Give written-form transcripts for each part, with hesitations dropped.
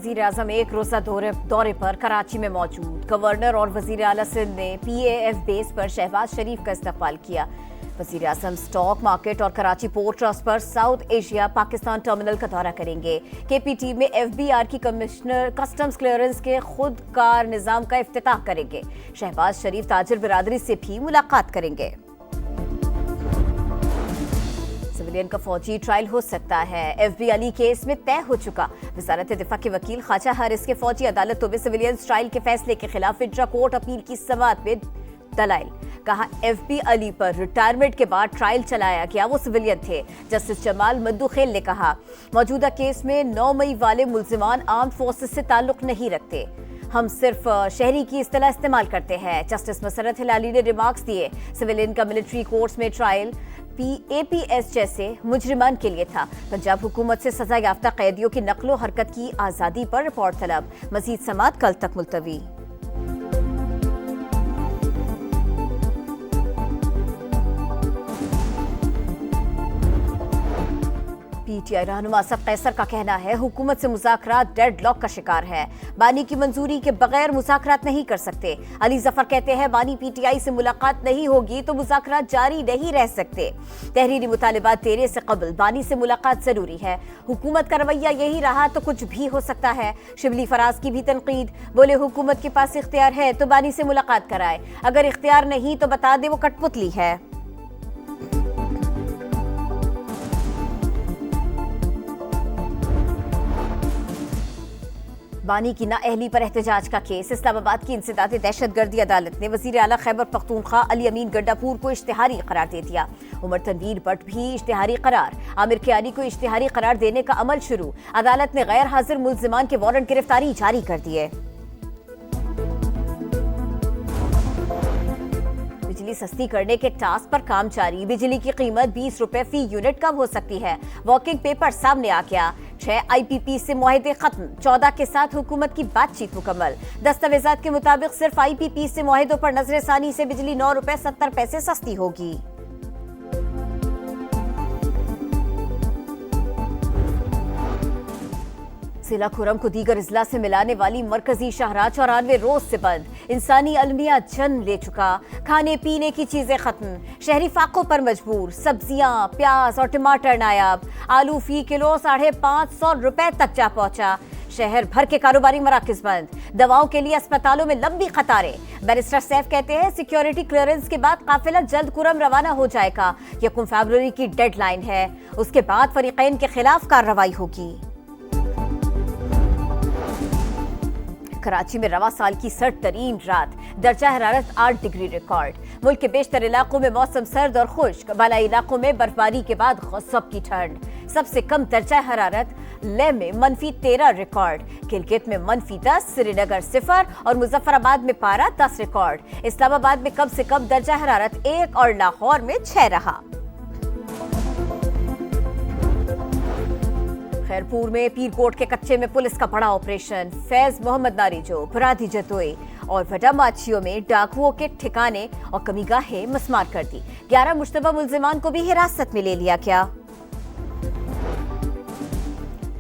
वज़ीर-ए-आज़म एक रोज़ा दौरे पर कराची में मौजूद। गवर्नर और वज़ीर आला सिंध ने PAF बेस पर शहबाज शरीफ का इस्तकबाल किया। वज़ीर-ए-आज़म स्टॉक मार्केट और कराची पोर्ट ट्रस्ट पर साउथ एशिया पाकिस्तान टर्मिनल का दौरा करेंगे। KPT में FBR की कमिश्नर कस्टम्स क्लियरेंस के खुदकार निज़ाम का इफ्तिताह करेंगे। शहबाज शरीफ ताजिर बिरादरी से भी मुलाकात करेंगे। सिविलियन का फौजी ट्रायल हो सकता है। FB अली केस में तय हो चुका। वज़ारत दिफा के वकील ख्वाजा हारिस के फौजी अदालतों में सिविलियन ट्रायल के फैसले के खिलाफ इंट्रा कोर्ट अपील की समाअत में दलाइल। कहा FB अली पर रिटायरमेंट के बाद ट्रायल चलाया गया, वो सिविलियन थे। जस्टिस जमाल मद्दूखेल ने कहा मौजूदा केस में 9 मई वाले मुल्जिमान आर्म्ड फोर्सेस से ताल्लुक नहीं रखते, हम सिर्फ शहरी की इस्तेलाह इस्तेमाल करते हैं। जस्टिस मसरत हिलाली ने रिमार्क्स दिए सिविलियन का मिलिट्री कोर्ट्स में ट्रायल APS जैसे मुजरिमान के लिए था। पंजाब हुकूमत से सजा याफ्ता कैदियों की नकलो हरकत की आज़ादी पर रिपोर्ट तलब। मजीद समाअत कल तक मुलतवी। PTI रहनुमा असफ कैसर का कहना है हुकूमत से मुज़ाकरात डेडलॉक का शिकार है। बानी की मंजूरी के बगैर मुज़ाकरात नहीं कर सकते। अली जफर कहते हैं बानी PTI से मुलाकात नहीं होगी तो मुज़ाकरात जारी नहीं रह सकते। तहरीरी मुतालिबात देने से कबल बानी से मुलाकात जरूरी है। हुकूमत का रवैया यही रहा तो कुछ भी हो सकता है। शिबली फराज की भी तनकीद, बोले हुकूमत के पास इख्तियार है तो बानी से मुलाकात कराए, अगर इख्तियार नहीं तो बता दे वो कठपुतली है। बानी की नाअहली पर एहतजाज का केस। इस्लामाबाद की इंसदादी दहशतगर्दी अदालत ने वज़ीर आला खैबर पख्तूनख्वा अली अमीन गड्डापुर को इश्तिहारी करार दे दिया। उमर तनवीर भट्ट भी इश्तिहारी करार। आमिर कियानी को इश्तिहारी करार देने का अमल शुरू। अदालत ने गैर हाजिर मुल्जिमान के वारंट गिरफ्तारी जारी कर दिए। बिजली सस्ती करने के टास्क पर काम जारी। बिजली की कीमत 20 रुपए फी यूनिट कम हो सकती है। वर्किंग पेपर सामने आ गया। 6 IPP से मुआहदे खत्म। 14 के साथ हुकूमत की बातचीत मुकम्मल। दस्तावेजात के मुताबिक सिर्फ IPP से मुआहदों पर नजरसानी से बिजली 9 रुपए 70 पैसे सस्ती होगी। जिला खुरम को दीगर इजला से मिलाने वाली मरकजी शाहराह 94 रोज से बंद। इंसानी अलमिया जन्म ले चुका। खाने पीने की चीजें खत्म। शहरी फाकों पर मजबूर। सब्जियां, प्याज और टमाटर नायाब। आलू फी किलो 550 रुपए तक जा पहुंचा। शहर भर के कारोबारी मराकज बंद। दवाओं के लिए अस्पतालों में लंबी कतारें। बैरिस्टर सैफ कहते हैं सिक्योरिटी क्लियरेंस के बाद काफिला जल्द कुरम रवाना हो जाएगा। 1 फरवरी की डेडलाइन है, उसके बाद फरीकैन के खिलाफ कार्रवाई होगी। कराची में रवा साल की सर्द तरीन रात। दर्जा हरारत 8 डिग्री रिकॉर्ड। मुल्क के बेशतर इलाकों में मौसम सर्द और खुश्क। बालाई इलाकों में बर्फबारी के बाद गज़ब की ठंड। सबसे कम दर्जा हरारत लेह में -13 रिकॉर्ड। गिलगित में -10, श्रीनगर 0 और मुजफ्फराबाद में पारा 10 रिकॉर्ड। इस्लामाबाद में कम से कम दर्जा हरारत 1 और लाहौर में 6 रहा। खैरपुर में पीरकोट के कच्चे में पुलिस का बड़ा ऑपरेशन। फैज मोहम्मद नारीजो, फरादी जतोई और वडा माचियों में डाकुओं के ठिकाने और कमीगाहें मस्मार कर दी। 11 मुश्तबा मुल्जिमान को भी हिरासत में ले लिया गया।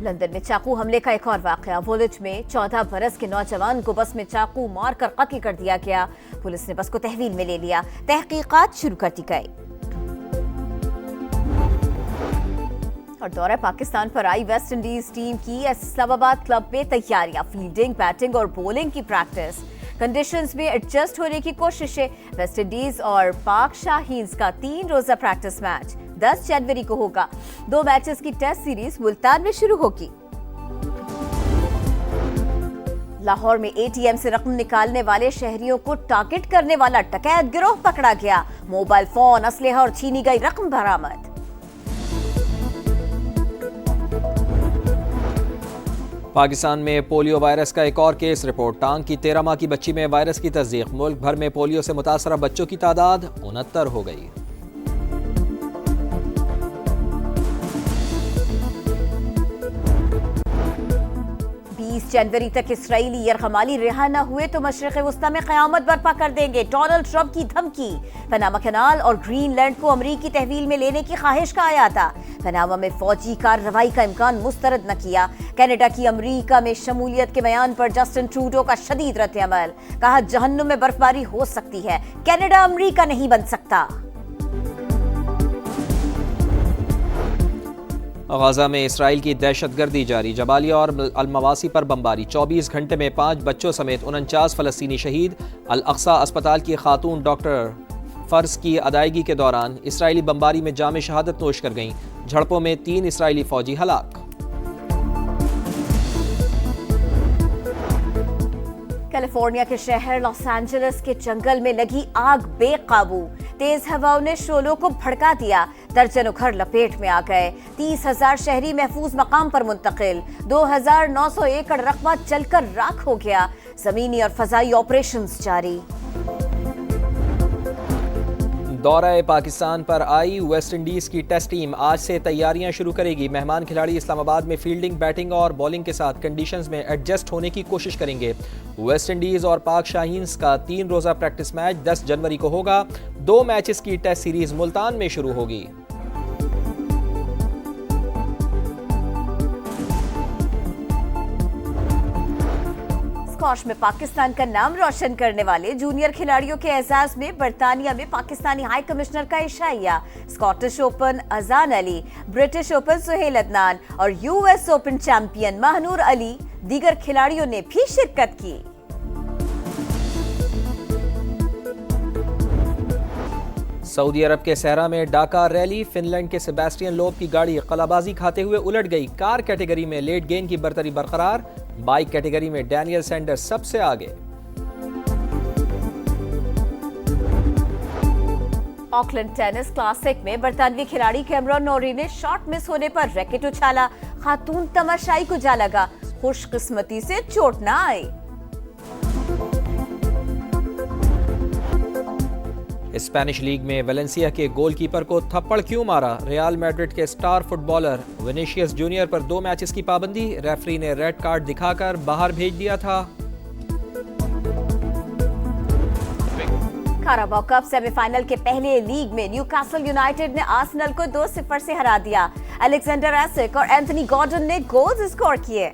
लंदन में चाकू हमले का एक और वाकया। वोलिच में 14 बरस के नौजवान को बस में चाकू मारकर कत्ल कर दिया गया। पुलिस ने बस को तहवील में ले लिया। तहकीकात शुरू कर दी गई। और दौरा पाकिस्तान पर आई वेस्ट इंडीज टीम की इस्लामाबाद क्लब में तैयारियां। फील्डिंग, बैटिंग और बॉलिंग की प्रैक्टिस। कंडीशंस में एडजस्ट होने की कोशिशें। वेस्ट इंडीज और पाक शाहीन्स का 3 रोजा प्रैक्टिस मैच 10 जनवरी को होगा। 2 मैचेस की टेस्ट सीरीज मुल्तान में शुरू होगी। लाहौर में ATM से रकम निकालने वाले शहरियों को टारगेट करने वाला डकैत गिरोह पकड़ा गया। मोबाइल फोन, असलहा और छीनी गई रकम बरामद। पाकिस्तान में पोलियो वायरस का एक और केस रिपोर्ट। टांग की 13 माह की बच्ची में वायरस की तस्दीक। मुल्क भर में पोलियो से मुतासरा बच्चों की तादाद 69 हो गई। जनवरी तक इसराइली यरगमाली रिहा न हुए तो मशरिक़ वस्ता में क़यामत बर्पा कर देंगे, डोनाल्ड ट्रंप की धमकी। पनामा कैनाल और ग्रीनलैंड को अमरीकी तहवील में लेने की ख्वाहिश का आया था। पनामा में फौजी कार्रवाई का इम्कान मुस्तरद न किया। कनाडा की अमरीका में शमूलियत के बयान पर जस्टिन ट्रूडो का शदीद रद्द-ए-अमल, कहा जहन्नुम में बर्फबारी हो सकती है, कनाडा अमरीका नहीं बन सकता। गाजा में इसराइल की दहशतगर्दी जारी, जबालिया और अलमवासी पर बमबारी। 24 घंटे में 5 बच्चों समेत 49 फ़लस्तीनी शहीद। अल अक्सा अस्पताल की खातून डॉक्टर फ़र्ज की अदायगी के दौरान इसराइली बमबारी में जाम शहादत नोश कर गईं। झड़पों में 3 इसराइली फौजी हलाक। कैलिफोर्निया के शहर लॉस एंजलिस के जंगल में लगी आग बेकाबू, तेज हवाओं ने शोलों को भड़का दिया, दर्जनों घर लपेट में आ गए। 30,000 शहरी महफूज मकाम पर मुंतकिल। 2,900 एकड़ रकबा जलकर राख हो गया। जमीनी और फजाई ऑपरेशंस जारी। दौरा पाकिस्तान पर आई वेस्ट इंडीज की टेस्ट टीम आज से तैयारियां शुरू करेगी। मेहमान खिलाड़ी इस्लामाबाद में फील्डिंग, बैटिंग और बॉलिंग के साथ कंडीशंस में एडजस्ट होने की कोशिश करेंगे। वेस्ट इंडीज और पाक शाहीन्स का 3 रोजा प्रैक्टिस मैच 10 जनवरी को होगा। 2 मैचेस की टेस्ट सीरीज मुल्तान में शुरू होगी। स्क्वॉश में पाकिस्तान का नाम रोशन करने वाले जूनियर खिलाड़ियों के एजाज में बरतानिया में पाकिस्तानी हाई कमिश्नर का इशाया। स्कॉटिश ओपन अजान अली, ब्रिटिश ओपन सुहेल अदनान और US open champion Mahnoor Ali, दीगर खिलाड़ियों ने भी शिरकत की। सऊदी अरब के सहरा में डाका रैली, फिनलैंड के सेबेस्टियन लोब की गाड़ी कलाबाजी खाते हुए उलट गई। कार कैटेगरी में लेट गेंद की बरतरी बरकरार, बाइक कैटेगरी में डैनियल सैंडर्स सबसे आगे। ऑकलैंड टेनिस क्लासिक में बरतानवी खिलाड़ी कैमरॉन नोरी ने शॉट मिस होने पर रैकेट उछाला, खातून तमाशाई को जा लगा, खुशकिस्मती से चोट न आई। स्पेनिश लीग में वेलेंसिया के गोलकीपर को थप्पड़ क्यों मारा? रियल मैड्रिड के स्टार फुटबॉलर विनीशियस जूनियर पर 2 मैचेस की पाबंदी, रेफरी ने रेड कार्ड दिखाकर बाहर भेज दिया था। काराबाओ कप सेमीफाइनल के पहले लीग में न्यूकासल यूनाइटेड ने आर्सेनल को 2-0 से हरा दिया। अलेक्जेंडर एसिक और एंथनी गॉर्डन ने गोल्स स्कोर किए।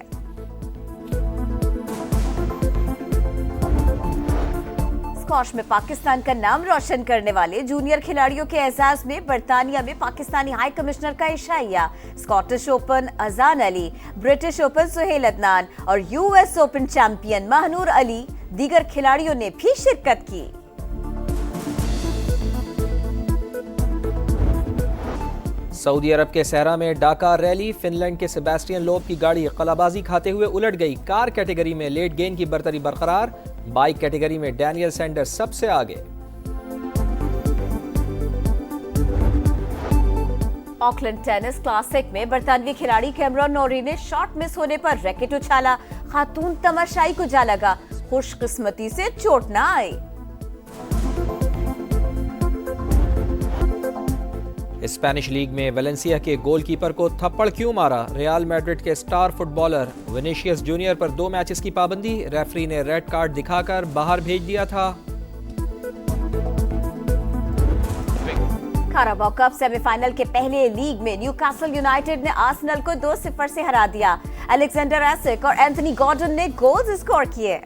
स्क्वॉश में पाकिस्तान का नाम रोशन करने वाले जूनियर खिलाड़ियों के एजाज में बरतानिया में पाकिस्तानी हाई कमिश्नर का इशाया। स्कॉटिश ओपन अजान अली, ब्रिटिश ओपन सुहेल अदनान और US open champion Mahnoor Ali, दीगर खिलाड़ियों ने भी शिरकत की। सऊदी अरब के सहरा में डाका रैली, फिनलैंड के सेबेस्टियन लोब की गाड़ी कलाबाजी खाते हुए उलट गई। कार कैटेगरी में लेट गेंद की बरतरी बरकरार, बाइक कैटेगरी में डैनियल सैंडर्स सबसे आगे। ऑकलैंड टेनिस क्लासिक में बरतानवी खिलाड़ी कैमरॉन नोरी ने शॉट मिस होने पर रैकेट उछाला, खातून तमाशाई को जा लगा, खुशकिस्मती से चोट न आई। स्पेनिश लीग में वेलेंसिया के गोलकीपर को थप्पड़ क्यों मारा? रियल मैड्रिड के स्टार फुटबॉलर विनीशियस जूनियर पर 2 मैचेस की पाबंदी, रेफरी ने रेड कार्ड दिखाकर बाहर भेज दिया था। काराबाओ कप सेमीफाइनल के पहले लीग में न्यूकासल यूनाइटेड ने आर्सेनल को 2-0 से हरा दिया। अलेक्जेंडर एसिक और एंथनी गॉर्डन ने गोल्स स्कोर किए।